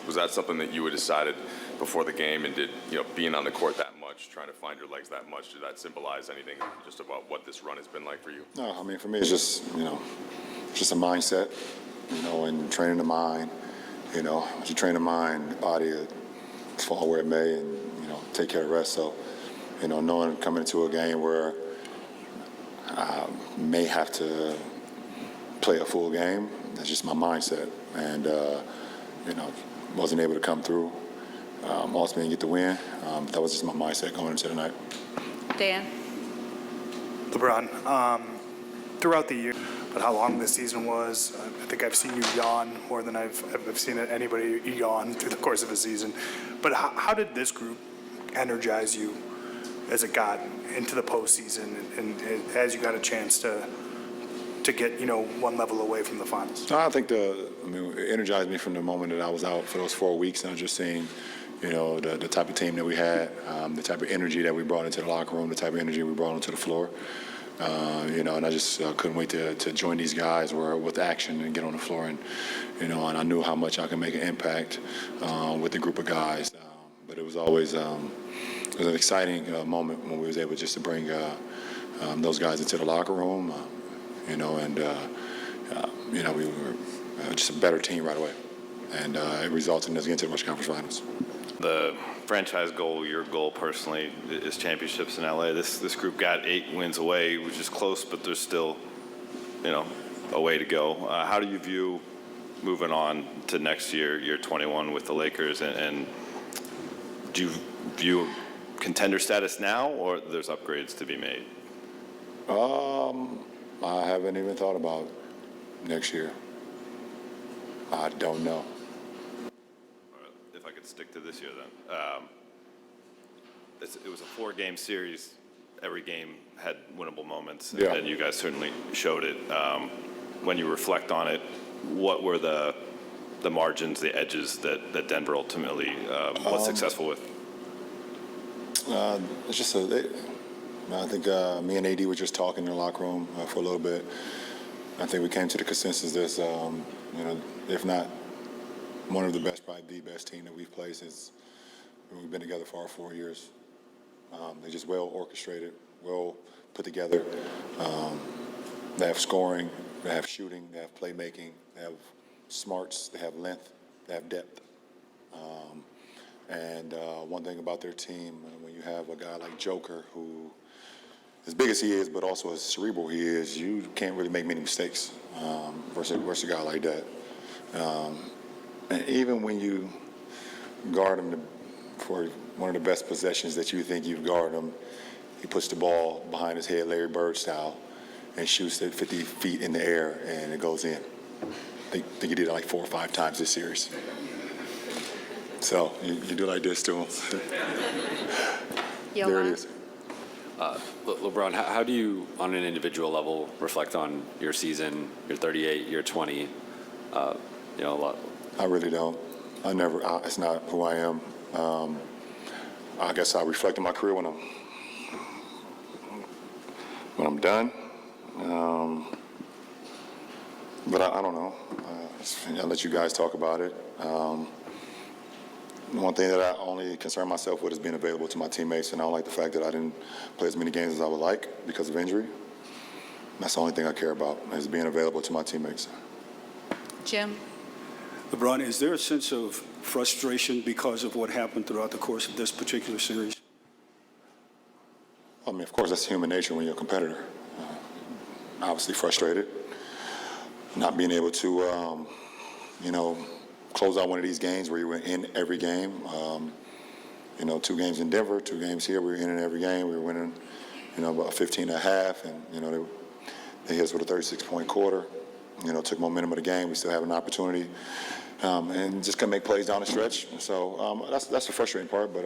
Was that something that you had decided before the game, and did, being on the court that much, trying to find your legs that much, did that symbolize anything just about what this run has been like for you? No, I mean, for me, it's just, just a mindset, and training the mind. As you train the mind, the body will fall where it may, and, take care of the rest. So, knowing coming into a game where I may have to play a full game, that's just my mindset. And, wasn't able to come through. Ultimately get the win. That was just my mindset going into tonight. Dan? LeBron, throughout the year, but how long this season was, I think I've seen you yawn more than I've seen anybody yawn through the course of a season. But how did this group energize you as it got into the postseason and as you got a chance to get, one level away from the finals? I think it energized me from the moment that I was out for those 4 weeks, and I was just seeing, the type of team that we had, the type of energy that we brought into the locker room, the type of energy we brought onto the floor. And I just couldn't wait to join these guys with action and get on the floor. And, and I knew how much I could make an impact with the group of guys. But it was always it was an exciting moment when we was able just to bring those guys into the locker room, and we were just a better team right away. And it resulted in us getting to the Western Conference Finals. The franchise goal, your goal personally, is championships in LA. This group got 8 wins away, which is close, but there's still, a way to go. How do you view moving on to next year, year 21 with the Lakers, and do you view contender status now, or there's upgrades to be made? I haven't even thought about next year. I don't know. If I could stick to this year then. It was a 4-game series. Every game had winnable moments, and you guys certainly showed it. When you reflect on it, what were the margins, the edges that Denver ultimately was successful with? It's just I think me and AD were just talking in the locker room for a little bit. I think we came to the consensus that, if not one of the best, probably the best team that we've played since we've been together for our 4 years. They're just well orchestrated, well put together. They have scoring, they have shooting, they have playmaking, they have smarts, they have length, they have depth. And one thing about their team, when you have a guy like Joker, who, as big as he is, but also as cerebral he is, you can't really make many mistakes versus a guy like that. And even when you guard him for one of the best possessions that you think you've guarded him, he puts the ball behind his head, Larry Bird style, and shoots it 50 feet in the air, and it goes in. I think he did it like 4 or 5 times this series. So you do like this to him. There it is. LeBron, how do you, on an individual level, reflect on your season, your 38, your 20? A lot. I really don't. It's not who I am. I guess I reflect on my career when I'm done. But I don't know. I'll let you guys talk about it. One thing that I only concern myself with is being available to my teammates, and I don't like the fact that I didn't play as many games as I would like because of injury. That's the only thing I care about, is being available to my teammates. Jim? LeBron, is there a sense of frustration because of what happened throughout the course of this particular series? I mean, of course, that's human nature when you're a competitor. Obviously frustrated, not being able to, close out one of these games where you were in every game. 2 games in Denver, 2 games here, we were in every game. We were winning, about 15 and a half, and, they hit us with a 36-point quarter. Took momentum of the game. We still have an opportunity, and just couldn't make plays down the stretch. So that's the frustrating part, but